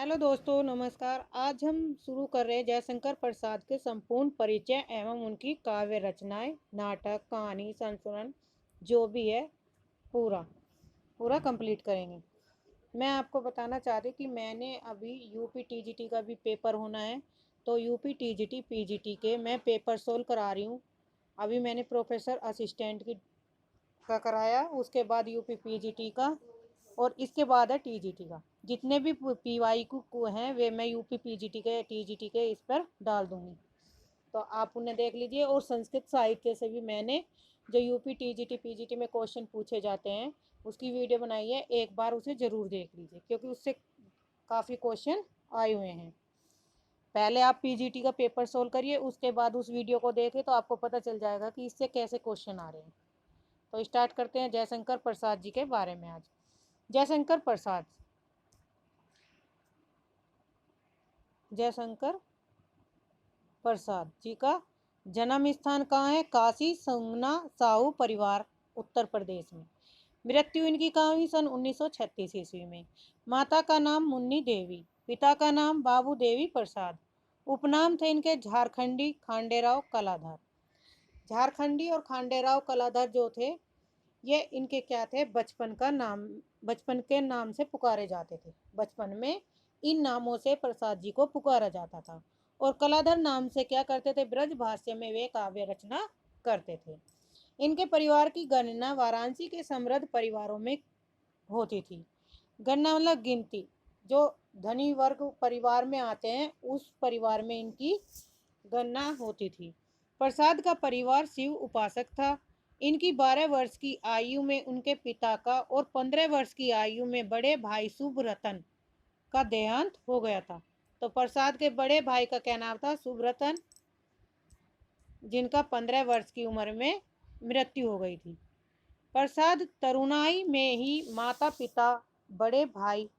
Hello दोस्तों, नमस्कार। आज हम शुरू कर रहे हैं जयशंकर प्रसाद के संपूर्ण परिचय एवं उनकी काव्य रचनाएं, नाटक, कहानी, संस्मरण जो भी है पूरा पूरा कंप्लीट करेंगे। मैं आपको बताना चाहती कि मैंने अभी यूपी टीजीटी का भी पेपर होना है, तो यूपी टीजीटी पीजीटी के मैं पेपर सोल्व करा रही हूँ। अभी मैंने प्रोफेसर असिस्टेंट की का कराया, उसके बाद यूपी पीजीटी का, और इसके बाद है टीजीटी का। जितने भी पीवाई को हैं वे मैं यूपी पीजीटी के टीजीटी के इस पर डाल दूंगी, तो आप उन्हें देख लीजिए। और संस्कृत साहित्य से भी मैंने जो यूपी टीजीटी पीजीटी में क्वेश्चन पूछे जाते हैं उसकी वीडियो बनाई है, एक बार उसे ज़रूर देख लीजिए क्योंकि उससे काफ़ी क्वेश्चन आए हुए हैं। पहले आप पीजीटी का पेपर सोल्व करिए, उसके बाद उस वीडियो को देखें तो आपको पता चल जाएगा कि इससे कैसे क्वेश्चन आ रहे हैं। तो स्टार्ट करते हैं जयशंकर प्रसाद जी के बारे में। आज जयशंकर प्रसाद जयशंकर प्रसाद जी का जन्म स्थान कहाँ है? काशी संगना साहू परिवार, उत्तर प्रदेश में। मृत्यु इनकी कहाँ हुई? सन 1936 ईस्वी में। माता का नाम मुन्नी देवी, पिता का नाम बाबू देवी प्रसाद। उपनाम थे इनके झारखंडी, खांडेराव, कलाधर। झारखंडी और खांडेराव कलाधर जो थे, ये इनके क्या थे? बचपन के नाम से पुकारे जाते थे। बचपन में इन नामों से प्रसाद जी को पुकारा जाता था। और कलाधर नाम से क्या करते थे? ब्रज भाष्य में वे काव्य रचना करते थे। इनके परिवार की गणना वाराणसी के समृद्ध परिवारों में होती थी। गणना मतलब गिनती। जो धनी वर्ग परिवार में आते हैं उस परिवार में इनकी गणना होती थी। प्रसाद का परिवार शिव उपासक था। इनकी 12 वर्ष की आयु में उनके पिता का और 15 वर्ष की आयु में बड़े भाई शुभ रतन का देहांत हो गया था। तो प्रसाद के बड़े भाई का क्या नाम था? शुभ रतन, जिनका 15 वर्ष की उम्र में मृत्यु हो गई थी। प्रसाद तरुणाई में ही माता पिता, बड़े भाई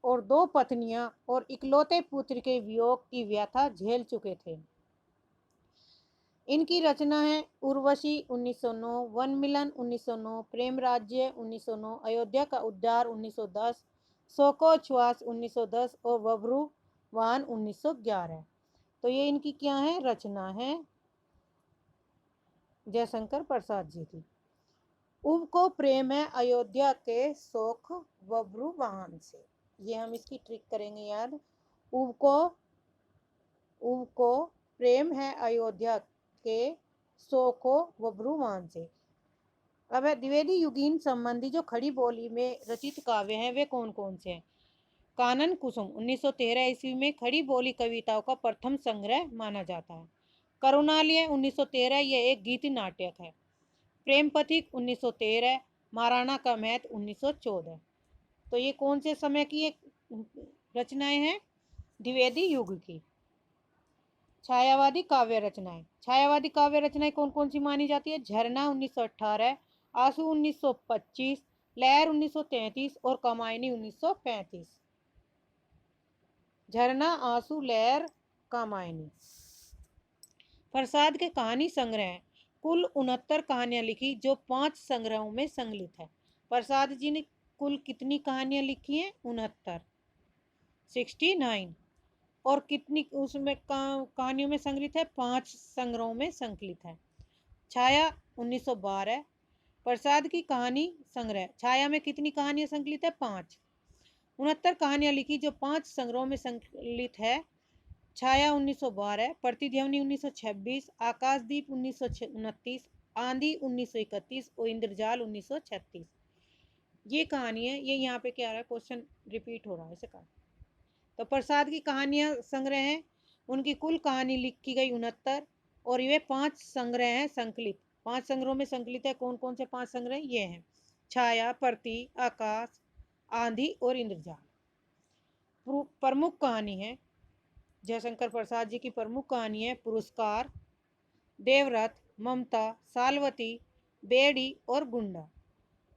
और 2 पत्नियां और इकलौते पुत्र के वियोग की व्यथा झेल चुके थे। इनकी रचना है उर्वशी 1909, वन मिलन 1909, प्रेम राज्य 1909, अयोध्या का उद्धार 1910, शोकोच्छ्वास 1910 और बबरू वाहन 1911। तो ये इनकी क्या है? रचना है जयशंकर प्रसाद जी की। उब को प्रेम है अयोध्या के शोक बबरू वाहन से। ये हम इसकी ट्रिक करेंगे याद। उब को प्रेम है अयोध्या के शोको बब्रुवान से। अब है द्विवेदी युगीन संबंधी जो खड़ी बोली में रचित काव्य हैं वे कौन कौन से हैं? कानन कुसुम 1913 ईस्वी में खड़ी बोली कविताओं का प्रथम संग्रह माना जाता है। करुणालय 1913, यह एक गीत नाटक है। प्रेम पथिक 1913, महाराणा का महत 1914। तो ये कौन से समय की रचनाएं हैं? द्विवेदी युग की। छायावादी काव्य रचनाएं। छायावादी काव्य रचनाएं कौन कौन सी मानी जाती है? झरना 1918, आंसू 1925, लहर 1933 और कामायनी 1935। झरना, आंसू, लहर, कामायनी। प्रसाद के कहानी संग्रह कुल 69 कहानियां लिखी जो 5 संग्रहों में संकलित है। प्रसाद जी ने कुल कितनी कहानियां लिखी हैं? 69, 69। और कितनी उसमें कहानियों में संकलित है? 5 संग्रहों में संकलित है। छाया 1912, प्रसाद की कहानी संग्रह। छाया में कितनी कहानियां संकलित है? 5। 69 कहानियां लिखी जो 5 संग्रहों में संकलित है। छाया 1912, प्रतिध्वनि 1926, आकाशदीप 1929, आंधी 1931 और इंद्रजाल 1936। ये कहानी है। ये यहाँ पे क्या आ रहा है? क्वेश्चन रिपीट हो रहा है, इसे कहा। तो प्रसाद की कहानियां संग्रह हैं। उनकी कुल कहानी लिखी गई 69 और ये 5 संग्रह हैं संकलित। 5 संग्रहों में संकलित है। कौन कौन से 5 संग्रह? ये हैं छाया, प्रति, आकाश, आंधी और इंद्रजाल। प्रमुख कहानी है जयशंकर प्रसाद जी की। प्रमुख कहानी है पुरस्कार, देवरथ, ममता, सालवती, बेड़ी और गुंडा।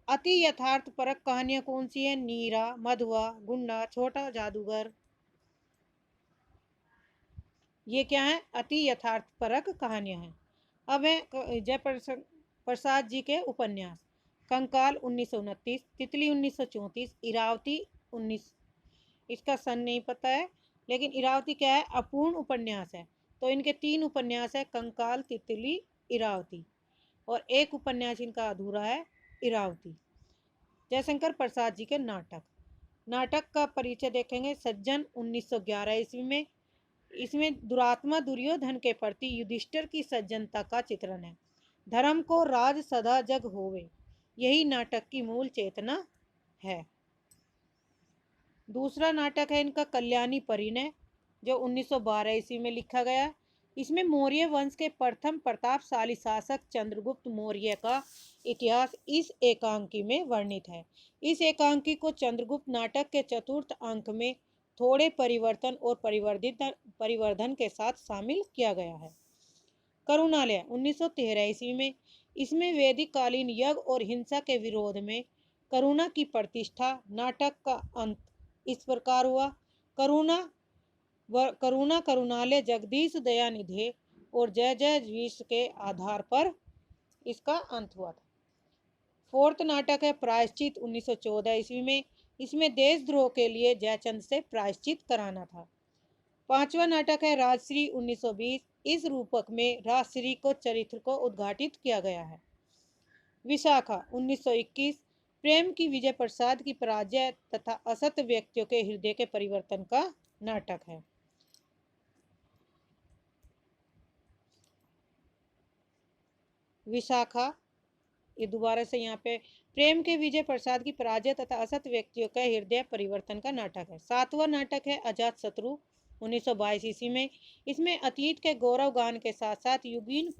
अति यथार्थ परक कहानियां कौन सी है? नीरा, मधुआ, गुंडा, छोटा जादूगर। ये क्या है? अति यथार्थ परक कहानियां हैं। अब है जय प्रसाद जी के उपन्यास। कंकाल 1929, तितली 1934, इरावती 19 इसका सन नहीं पता है, लेकिन इरावती क्या है, अपूर्ण उपन्यास है। तो इनके 3 उपन्यास है, कंकाल, तितली, इरावती, और एक उपन्यास इनका अधूरा है, इरावती। जयशंकर प्रसाद जी के नाटक। नाटक का परिचय देखेंगे। सज्जन 1911 ईस्वी में। इसमें दुरात्मा दुर्योधन के प्रति युधिष्ठिर की सज्जनता का चित्रण है। धर्म को राज सदा जग होवे, यही नाटक की मूल चेतना है। दूसरा नाटक है इनका कल्याणी परिणय, जो 1912 ईस्वी में लिखा गया। इसमें मौर्य वंश के प्रथम प्रतापशाली शासक चंद्रगुप्त मौर्य का इतिहास इस एकांकी में वर्णित है। इस एकांकी को चंद्रगुप्त नाटक के चतुर्थ अंक में थोड़े परिवर्तन और परिवर्धन के साथ शामिल किया गया है। करुणालय 1913 ईस्वी में। इसमें वैदिक कालीन यज्ञ और हिंसा के विरोध में करुणा की प्रतिष्ठा। नाटक का अंत इस प्रकार हुआ। करुणा करुणालय जगदीश दयानिधे और जय जय विश्व के आधार पर इसका अंत हुआ था। फोर्थ नाटक है प्रायश्चित 1914 ईस्वी में। इसमें देशद्रोह के लिए जयचंद से प्रायश्चित कराना था। पांचवा नाटक है राजश्री 1920। इस रूपक में राजश्री को चरित्र को उद्घाटित किया गया है। विशाखा 1921 प्रेम की विजय प्रसाद की पराजय तथा असत व्यक्तियों के हृदय के परिवर्तन का नाटक है। विशाखा, ये दोबारा से यहाँ पे प्रेम के विजय प्रसाद की पराजय तथा असत व्यक्तियों का हृदय परिवर्तन का नाटक है। सातवां नाटक है अजात शत्रु 1922 ईस्वी में। इसमें अतीत के गौरव गान के साथ साथ युगीन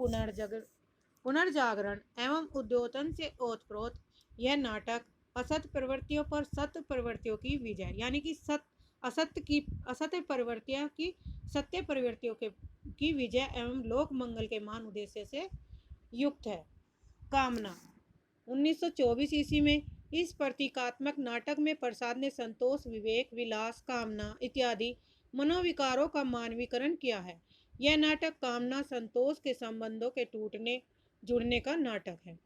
पुनर्जागरण एवं उद्योतन से ओतप्रोत यह नाटक असत प्रवृत्तियों पर सत्य प्रवृत्तियों की विजय, यानी कि असत्य प्रवृत्तियों की सत्य प्रवृत्तियों की विजय एवं लोक मंगल के महान उद्देश्य से युक्त है। कामना 1924 ईस्वी में। इस प्रतीकात्मक नाटक में प्रसाद ने संतोष, विवेक, विलास, कामना इत्यादि मनोविकारों का मानवीकरण किया है। यह नाटक कामना संतोष के संबंधों के टूटने जुड़ने का नाटक है।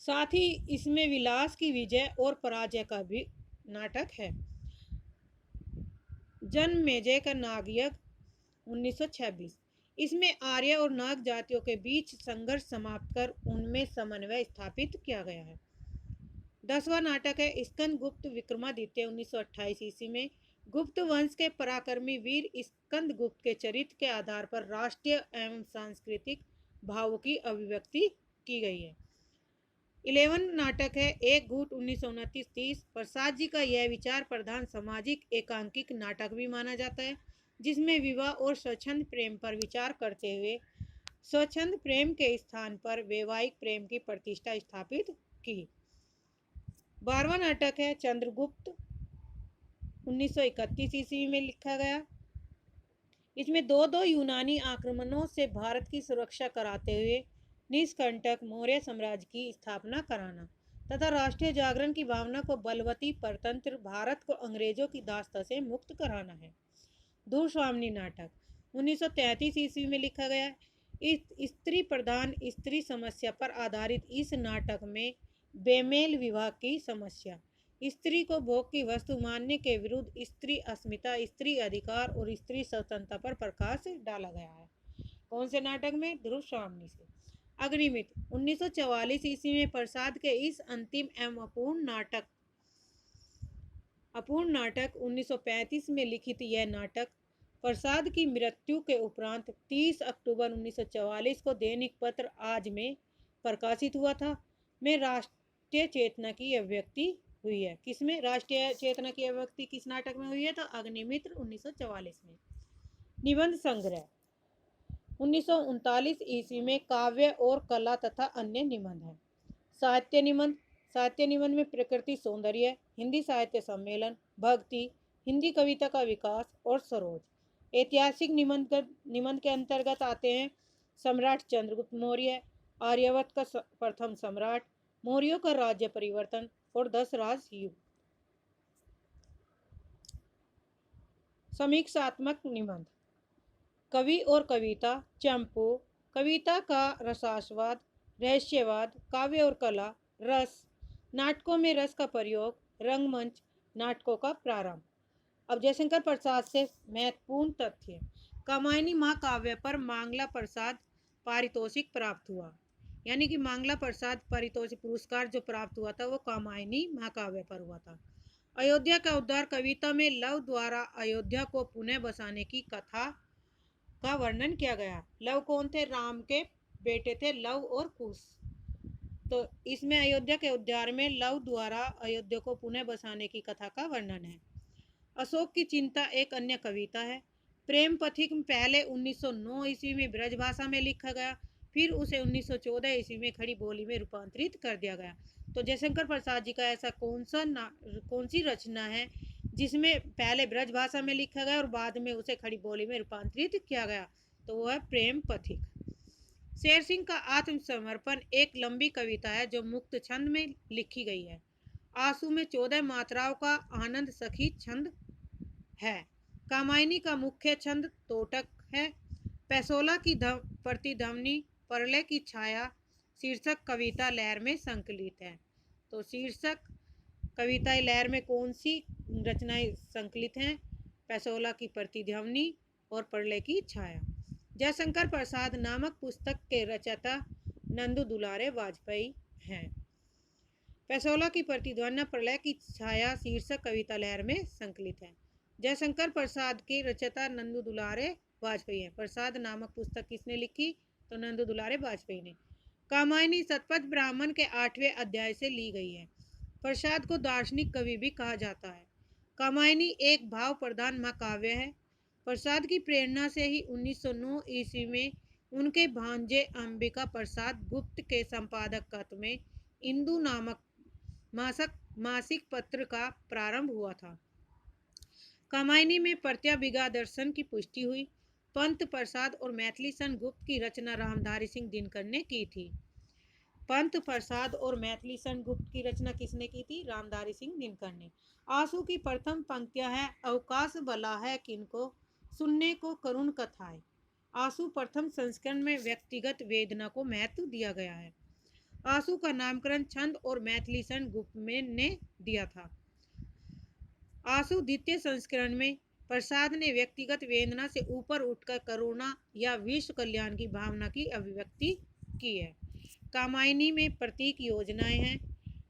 साथ ही इसमें विलास की विजय और पराजय का भी नाटक है। जन्मेजय का नागयज्ञ 1926। इसमें आर्य और नाग जातियों के बीच संघर्ष समाप्त कर उनमें समन्वय स्थापित किया गया है। 10वां नाटक है स्कंद गुप्त विक्रमादित्य 1928 ईस्वी में। गुप्त वंश के पराक्रमी वीर स्कंद गुप्त के चरित्र के आधार पर राष्ट्रीय एवं सांस्कृतिक भावों की अभिव्यक्ति की गई है। 11 नाटक है एक घूट 1929-30। प्रसाद जी का यह विचार प्रधान सामाजिक एकांकिक नाटक भी माना जाता है, जिसमें विवाह और स्वच्छंद प्रेम पर विचार करते हुए स्वच्छंद प्रेम के स्थान पर वैवाहिक प्रेम की प्रतिष्ठा स्थापित की। 12वां नाटक है चंद्रगुप्त 1931 ईस्वी में लिखा गया। इसमें दो यूनानी आक्रमणों से भारत की सुरक्षा कराते हुए निष्कंटक मौर्य साम्राज्य की स्थापना कराना तथा राष्ट्रीय जागरण की भावना को बलवती परतंत्र भारत को अंग्रेजों की दास्ता से मुक्त कराना है। दूरस्वामिनी नाटक 1933 ईस्वी में लिखा गया। इस स्त्री प्रधान स्त्री समस्या पर आधारित इस नाटक में बेमेल विवाह की समस्या, स्त्री को भोग की वस्तु मानने के विरुद्ध स्त्री अस्मिता, स्त्री अधिकार और स्त्री स्वतंत्रता पर प्रकाश डाला गया है। कौन से नाटक में? ध्रुव स्वामी से। अग्निमित्र 1944 ईस्वी में। प्रसाद के इस अंतिम एवं अपूर्ण नाटक 1935 में लिखित यह नाटक प्रसाद की मृत्यु के उपरांत 30 अक्टूबर 1944 को दैनिक पत्र आज में प्रकाशित हुआ था। में राष्ट्रीय चेतना की अभिव्यक्ति हुई है। किसमें राष्ट्रीय चेतना की अभिव्यक्ति किस नाटक में हुई है? तो अग्निमित्र 1944 में। निबंध संग्रह 1939 ईस्वी में। काव्य और कला तथा अन्य निबंध है। साहित्य निबंध में प्रकृति सौंदर्य, हिंदी साहित्य सम्मेलन, भक्ति, हिंदी कविता का विकास और सरोज। ऐतिहासिक निबंध के अंतर्गत आते हैं सम्राट चंद्रगुप्त मौर्य, आर्यावर्त का प्रथम सम्राट, मौर्यों का राज्य परिवर्तन और 10 राजयुग। समीक्षात्मक निबंध। कवि और कविता, चंपू, कविता का रसास्वाद, रहस्यवाद, काव्य और कला, रस, नाटकों में रस का प्रयोग, रंगमंच, नाटकों का प्रारंभ। अब जयशंकर प्रसाद से महत्वपूर्ण तथ्य। कामायनी महाकाव्य पर मांगला प्रसाद पारितोषिक प्राप्त हुआ। यानी कि मांगला प्रसाद पारितोषिक पुरस्कार जो प्राप्त हुआ था वो कामायनी महाकाव्य पर हुआ था। अयोध्या का उद्धार कविता में लव द्वारा अयोध्या को पुनः बसाने की कथा का वर्णन किया गया। लव कौन थे? राम के बेटे थे लव और कुश। तो इसमें अयोध्या के उद्धार में लव द्वारा अयोध्या को पुनः बसाने की कथा का वर्णन है। अशोक की चिंता एक अन्य कविता है। प्रेम पथिक पहले 1909 ईस्वी में ब्रजभाषा में लिखा गया, फिर उसे 1914 ईस्वी में खड़ी बोली में रूपांतरित कर दिया गया। तो जयशंकर प्रसाद जी का ऐसा कौन सी रचना है जिसमें पहले ब्रजभाषा में लिखा गया और बाद में उसे खड़ी बोली में रूपांतरित किया गया? तो वो है प्रेम पथिक। शेर सिंह का आत्मसमर्पण एक लंबी कविता है जो मुक्त छंद में लिखी गई है। आंसू में 14 मात्राओं का आनंद सखी छंद है। कामायनी का मुख्य छंद तोटक है। पैसोला की प्रतिध्वनि प्रलय की छाया शीर्षक कविता लहर में संकलित है। तो शीर्षक कविता लहर में कौन सी रचनाएं संकलित हैं? पैसोला की प्रतिध्वनि और प्रलय की छाया। जयशंकर प्रसाद नामक पुस्तक के रचयिता नंदू दुलारे वाजपेयी हैं। पैसोला की प्रतिध्वनि प्रलय की छाया शीर्षक कविता लहर में संकलित है। जयशंकर प्रसाद के रचयिता नंदू दुलारे वाजपेयी हैं। प्रसाद नामक पुस्तक किसने लिखी? तो नंदू दुलारे वाजपेयी ने। कामायनी शतपथ ब्राह्मण के 8वें अध्याय से ली गई है। प्रसाद को दार्शनिक कवि भी कहा जाता है। कामायनी एक भाव प्रधान महाकाव्य है। प्रसाद की प्रेरणा से ही 1909 ईस्वी में उनके भांजे अंबिका प्रसाद गुप्त के संपादकत्व में इंदु नामक मासिक पत्र का प्रारंभ हुआ था। कामायनी में प्रत्याभिज्ञा दर्शन की पुष्टि हुई। पंत प्रसाद और मैथिली सन गुप्त की रचना रामधारी सिंह दिनकर ने की थी। पंत प्रसाद और मैथिली सन गुप्त की रचना किसने की थी? रामधारी सिंह दिनकर ने। आंसू की प्रथम पंक्तियां है, अवकाश भला है किनको, सुनने को करुण कथाएं। आंसू प्रथम संस्करण में व्यक्तिगत वेदना को महत्व दिया गया है। आंसू का नामकरण छंद और मैथिली सन गुप्त में ने दिया था। आंसू द्वितीय संस्करण में प्रसाद ने व्यक्तिगत वेदना से ऊपर उठकर करुणा या विश्व कल्याण की भावना की अभिव्यक्ति की है। कामायनी में प्रतीक योजनाएं हैं।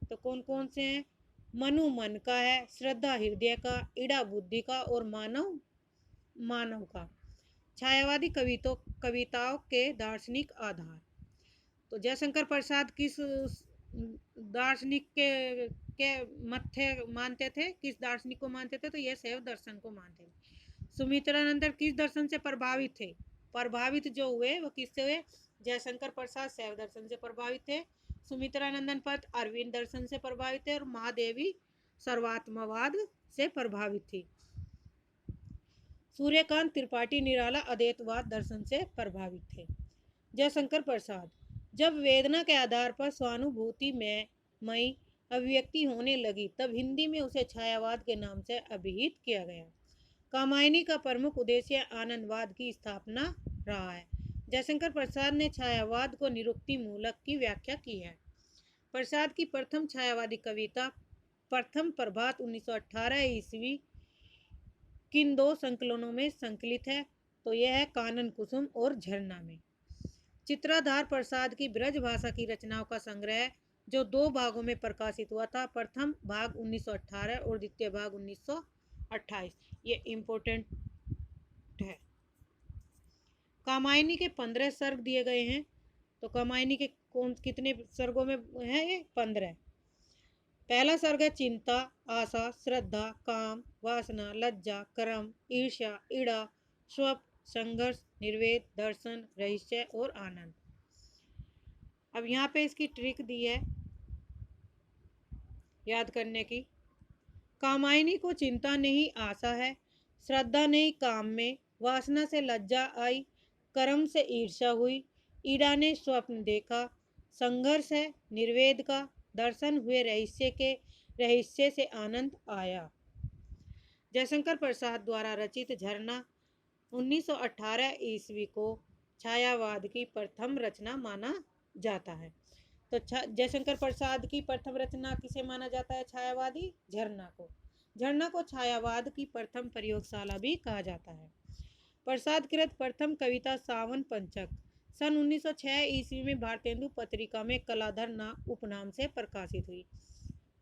तो कौन कौन से हैं? मनु मन का है, श्रद्धा हृदय का, इड़ा बुद्धि का और मानव का। छायावादी कविताओं के दार्शनिक आधार। तो जयशंकर प्रसाद किस दार्शनिक के मत्थे मानते थे? किस दार्शनिक को मानते थे? तो ये शैव दर्शन को मानते थे। सुमित्रानंद किस दर्शन से प्रभावित थे? प्रभावित जो हुए वो किससे हुए? जयशंकर प्रसाद शैव दर्शन से प्रभावित थे। सुमित्रानंदन पद अरविंद दर्शन से प्रभावित थे और महादेवी सर्वात्मवाद से प्रभावित थी। सूर्यकांत त्रिपाठी निराला अद्वैतवाद दर्शन से प्रभावित थे। जयशंकर प्रसाद जब वेदना के आधार पर स्वानुभूति में मई अभिव्यक्ति होने लगी तब हिंदी में उसे छायावाद के नाम से अभिहित किया गया। कामायनी का प्रमुख उद्देश्य आनंदवाद की स्थापना रहा है। जयशंकर प्रसाद ने छायावाद को निरुक्ति मूलक की व्याख्या की है। प्रसाद की प्रथम छायावादी कविता प्रथम प्रभात 1918 ईस्वी किन दो संकलनों में संकलित है? तो यह है कानन कुसुम और झरना में। चित्राधार प्रसाद की ब्रज भाषा की रचनाओं का संग्रह जो 2 भागों में प्रकाशित हुआ था। प्रथम भाग 1918 और द्वितीय भाग 1928। ये इम्पोर्टेंट है। कामायनी के 15 सर्ग दिए गए हैं। तो कामायनी के कितने सर्गों में है? ये 15। पहला सर्ग है चिंता, आशा, श्रद्धा, काम, वासना, लज्जा, कर्म, ईर्ष्या, ईड़ा, स्वप्न, संघर्ष, निर्वेद, दर्शन, रहस्य और आनंद। अब यहाँ पे इसकी ट्रिक दी है याद करने की। कामायनी को चिंता नहीं आशा है, श्रद्धा नहीं काम में, वासना से लज्जा आई, कर्म से ईर्ष्या हुई, ईड़ा ने स्वप्न देखा, संघर्ष है निर्वेद का, दर्शन हुए रहस्य से आनंद आया। जयशंकर प्रसाद द्वारा रचित झरना 1918 ईस्वी को छायावाद की प्रथम रचना माना जाता है। तो जयशंकर प्रसाद की प्रथम रचना किसे माना जाता है छायावादी? झरना को। झरना को छायावाद की प्रथम प्रयोगशाला भी कहा जाता है। प्रसाद कृत प्रथम कविता सावन पंचक सन 1906 ईस्वी में भारतेंदु पत्रिका में कलाधर उपनाम से प्रकाशित हुई।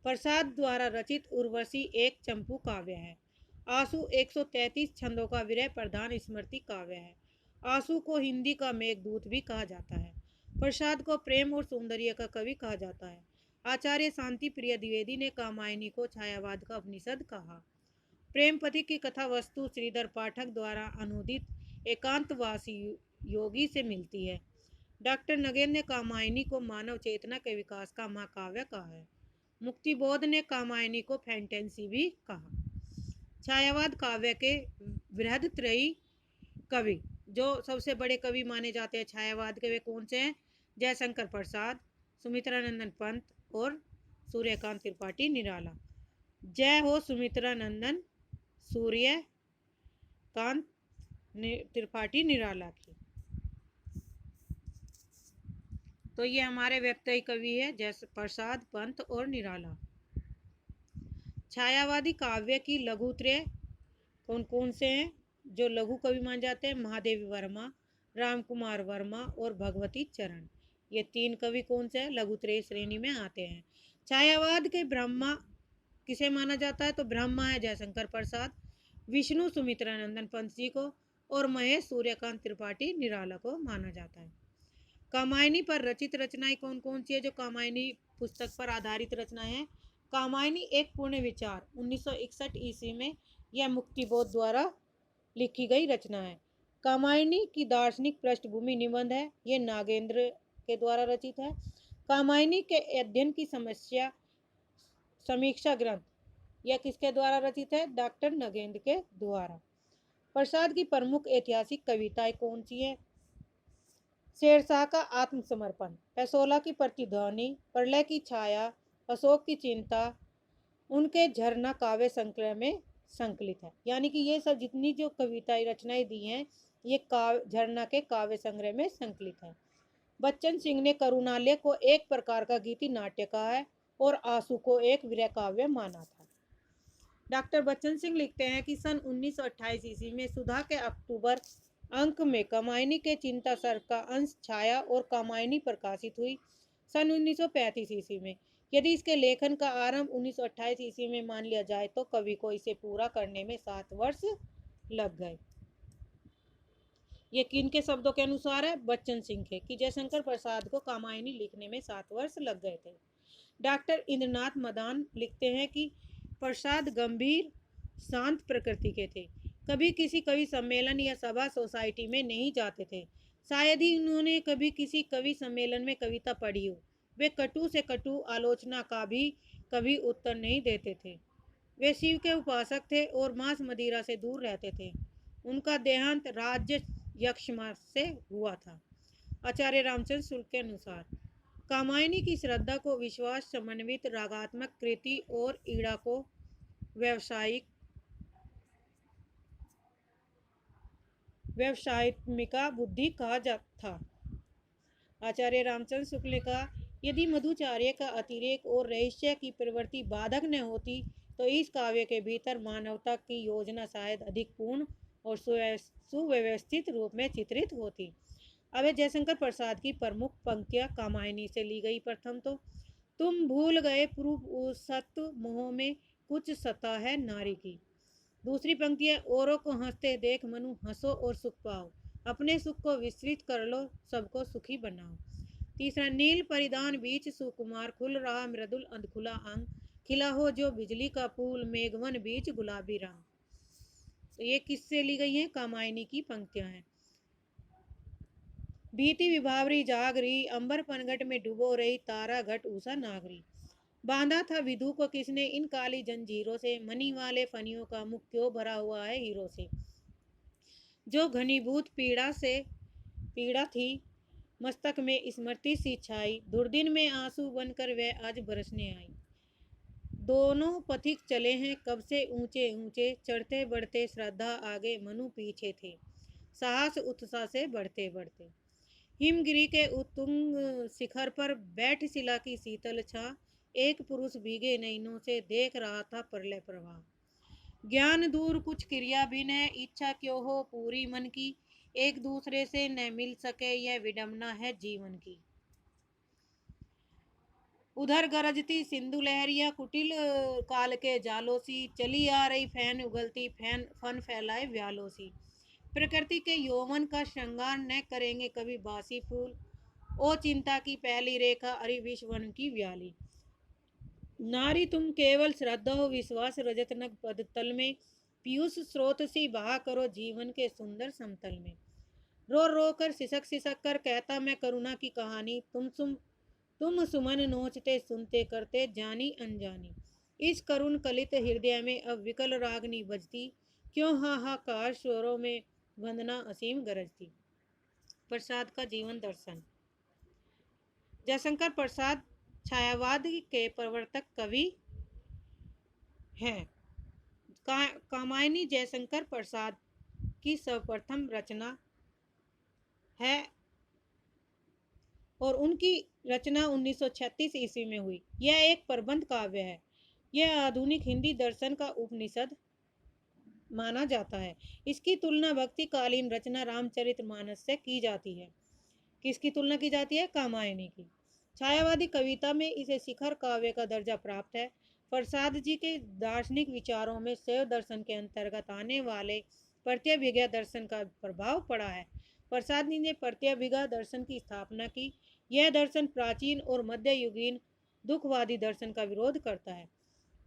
प्रसाद द्वारा रचित उर्वशी एक चंपू काव्य है। आंसू 133 छंदों का विरह प्रधान स्मृति काव्य है। आंसू को हिंदी का मेघदूत भी कहा जाता है। प्रसाद को प्रेम और सौंदर्य का कवि कहा जाता है। आचार्य शांति प्रिय द्विवेदी ने कामायनी को छायावाद का उपनिषद कहा। प्रेमपति की कथा वस्तु श्रीधर पाठक द्वारा अनुदित एकांतवासी योगी से मिलती है। डॉक्टर नगेंद्र ने कामायनी को मानव चेतना के विकास का महाकाव्य कहा है। मुक्तिबोध ने कामायनी को फैंटेसी भी कहा। छायावाद काव्य के बृहदत्रयी कवि जो सबसे बड़े कवि माने जाते हैं छायावाद के वे कौन से हैं? जयशंकर प्रसाद, सुमित्रानंदन पंत और सूर्यकांत त्रिपाठी निराला। जय हो सुमित्रानंदन सूर्यकांत त्रिपाठी निराला की। तो ये हमारे व्यक्ति कवि है जैसे प्रसाद, पंत और निराला। छायावादी काव्य की लघुत्रय कौन कौन से हैं जो लघु कवि मान जाते हैं? महादेवी वर्मा, राम कुमार वर्मा और भगवती चरण। ये तीन कवि कौन से हैं? लघुत्रय श्रेणी में आते हैं। छायावाद के ब्रह्मा किसे माना जाता है? तो ब्रह्मा है जयशंकर प्रसाद, विष्णु सुमित्रानंदन पंत जी को और महेश सूर्यकांत त्रिपाठी निराला को माना जाता है। कामायनी पर रचित रचनाएं कौन कौन सी है जो कामायनी पुस्तक पर आधारित रचनाएं हैं? कामायनी एक पूर्ण विचार 1961 ईस्वी में यह मुक्तिबोध द्वारा लिखी गई रचना है। कामायनी की दार्शनिक पृष्ठभूमि निबंध है, ये नागेंद्र के द्वारा रचित है। कामायनी के अध्ययन की समस्या समीक्षा ग्रंथ यह किसके द्वारा रचित है? डॉक्टर नगेंद्र के द्वारा। प्रसाद की प्रमुख ऐतिहासिक कविताएं कौन सी है? शेरशाह का आत्मसमर्पण, पैसोला की प्रतिध्वनि, प्रलय की छाया, अशोक की चिंता उनके झरना काव्य संकलन में संकलित है। यानी कि ये सब जितनी जो कविताएं रचनाएं दी हैं ये झरना के काव्य संग्रह में संकलित है। बच्चन सिंह ने करुणालय को एक प्रकार का गीति नाट्य कहा है और आंसू को एक वीर काव्य माना था। डॉक्टर बच्चन सिंह लिखते हैं कि सन 1928 ईस्वी में सुधा के अक्टूबर अंक में कामायनी के चिंता सर का अंश छाया और कामायनी प्रकाशित हुई सन 1935 ईस्वी में। यदि इसके लेखन का आरंभ 1928 ईस्वी में मान लिया जाए तो कवि को इसे पूरा करने में 7 वर्ष लग गए। ये किन के शब्दों के अनुसार है? बच्चन सिंह के, कि जयशंकर प्रसाद को कामायनी लिखने में 7 वर्ष लग गए थे। डॉक्टर इंद्रनाथ मदान लिखते हैं कि प्रसाद गंभीर शांत प्रकृति के थे, कभी किसी कवि सम्मेलन या सभा सोसाइटी में नहीं जाते थे, शायद ही उन्होंने कभी किसी कवि सम्मेलन में कविता पढ़ी हो। वे कटु से कटु आलोचना का भी कभी उत्तर नहीं देते थे। वे शिव के उपासक थे और मांस मदिरा से दूर रहते थे। उनका देहांत राज्य यक्षमास से हुआ था। आचार्य रामचंद्र शुक्ल के अनुसार कामायनी की श्रद्धा को विश्वास समन्वित रागात्मक कृति और ईड़ा को व्यावसायिका बुद्धि कहा जाता था। आचार्य रामचंद्र शुक्ल ने कहा, यदि मधुचार्य का अतिरेक और रहस्य की प्रवृत्ति बाधक न होती तो इस काव्य के भीतर मानवता की योजना शायद अधिक पूर्ण और सुव्यवस्थित रूप में चित्रित होती। अब जयशंकर प्रसाद की प्रमुख पंक्तियां कामायनी से ली गई। प्रथम तो तुम भूल गए पुरुषत्व मोह में कुछ सता है नारी की। दूसरी पंक्ति है, औरों को हंसते देख मनु हंसो और सुख पाओ, अपने सुख को विस्तृत कर लो, सबको सुखी बनाओ। तीसरा, नील परिधान बीच सुकुमार खुल रहा मृदुल अधखुला अंग, खिला हो जो बिजली का फूल मेघवन बीच गुलाबी रंग। तो ये किससे ली गई हैं? कामायनी की पंक्तियां हैं। भीति विभावरी जागरी, अंबर पनघट में डुबो रही तारा घट उषा नागरी। बांधा था विधु को किसने इन काली जंजीरों से, मनी वाले फनियों का मुख क्यों भरा हुआ है हीरो से। जो घनीभूत पीड़ा थी मस्तक में स्मृति सी छाई, दुर्दिन में आंसू बनकर वह आज बरसने आई। दोनों पथिक चले हैं कब से ऊंचे ऊंचे, चढ़ते बढ़ते श्रद्धा आगे मनु पीछे थे, साहस उत्साह से बढ़ते बढ़ते। हिमगिरी के उत्तुंग शिखर पर बैठ शिला की शीतल छा, एक पुरुष भीगे नैनों से देख रहा था प्रलय प्रवाह। ज्ञान दूर कुछ क्रिया भिन्न है, इच्छा क्यों हो पूरी मन की, एक दूसरे से न मिल सके यह विडंबना है जीवन की। उधर गरजती सिंधु लहरिया कुटिल काल के जालों सी, चली आ रही फैन उगलती फन फैलाए व्यालों सी। प्रकृति के यौवन का श्रृंगार न करेंगे कभी बासी फूल, ओ चिंता की पहली रेखा अरि विश्वन की व्याली। नारी तुम केवल श्रद्धा हो विश्वास रजत नग पद तल में, पीयूष स्रोत सी बहा करो जीवन के सुंदर समतल में। रो रो कर सिसक कर कहता मैं करुणा की कहानी, तुम सुमन नोचते सुनते करते जानी अनजानी। इस करुण कलित हृदय में अब विकल रागनी बजती, क्यों हाहाकार स्वरों में वंदना असीम गरजती। प्रसाद का जीवन दर्शन। जयशंकर प्रसाद छायावाद के प्रवर्तक कवि हैं। कामायनी जयशंकर प्रसाद की सर्वप्रथम रचना है और उनकी रचना 1936 ईस्वी में हुई। यह एक प्रबंध काव्य है। यह आधुनिक हिंदी दर्शन का उपनिषद माना जाता है। इसकी तुलना भक्तिकालीन रचना रामचरितमानस से की जाती है। किसकी तुलना की जाती है? कामायनी की। छायावादी कविता में इसे शिखर काव्य का दर्जा प्राप्त है। प्रसाद जी के दार्शनिक विचारों में शैव दर्शन के अंतर्गत आने वाले प्रत्यभिज्ञा दर्शन का प्रभाव पड़ा है। प्रसाद जी ने प्रत्यभिज्ञा दर्शन की स्थापना की। यह दर्शन प्राचीन और मध्ययुगीन दुखवादी दर्शन का विरोध करता है।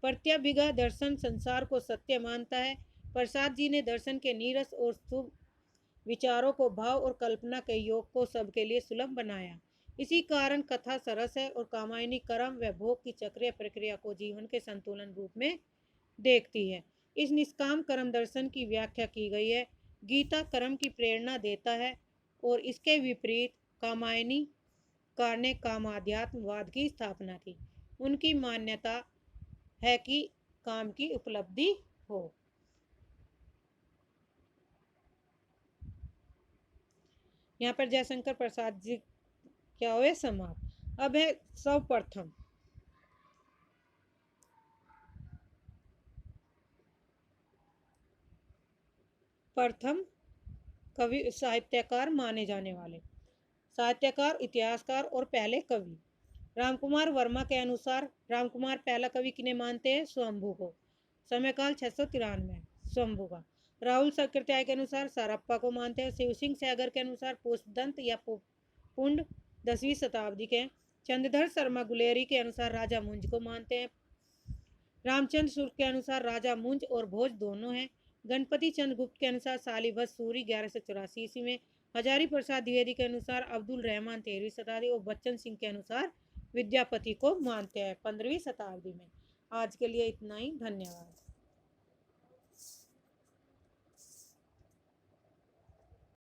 प्रत्यभिज्ञा दर्शन संसार को सत्य मानता है। प्रसाद जी ने दर्शन के नीरस और शुभ विचारों को भाव और कल्पना के योग को सबके लिए सुलभ बनाया। इसी कारण कथा सरस है और कामायनी कर्म व भोग की चक्रीय प्रक्रिया को जीवन के संतुलन रूप में देखती है। इस निष्काम कर्म दर्शन की व्याख्या की गई है। गीता कर्म की प्रेरणा देता है और इसके विपरीत कामायनी कार ने कामाध्यात्मवाद की स्थापना की। उनकी मान्यता है कि काम की उपलब्धि हो। यहाँ पर जयशंकर प्रसाद जी क्या हुए समाप्त। अब है सर्वप्रथम। प्रथम कवि साहित्यकार माने जाने वाले साहित्यकार, इतिहासकार और पहले कवि। रामकुमार वर्मा के अनुसार रामकुमार पहला कवि किन्हें मानते हैं? स्वयंभू को। समयकाल 693 स्वयंभू का। राहुल सक्रेतिया के अनुसार सारप्पा को मानते हैं। शिव सिंह सैगर के अनुसार पुष्पदंत या पुंड 10वीं शताब्दी के। चंद्रधर शर्मा गुलेरी के अनुसार राजा मुंज को मानते हैं। रामचंद्र शुक्ल के अनुसार राजा मुंज और भोज दोनों हैं। गणपति चंद्र गुप्त के अनुसार सालिभद्र सूरी 1184 ईस्वी में। हजारी प्रसाद द्विवेदी के अनुसार अब्दुल रहमान 13वीं शताब्दी और बच्चन सिंह के अनुसार विद्यापति को मानते हैं 15वीं शताब्दी में। आज के लिए इतना ही। धन्यवाद।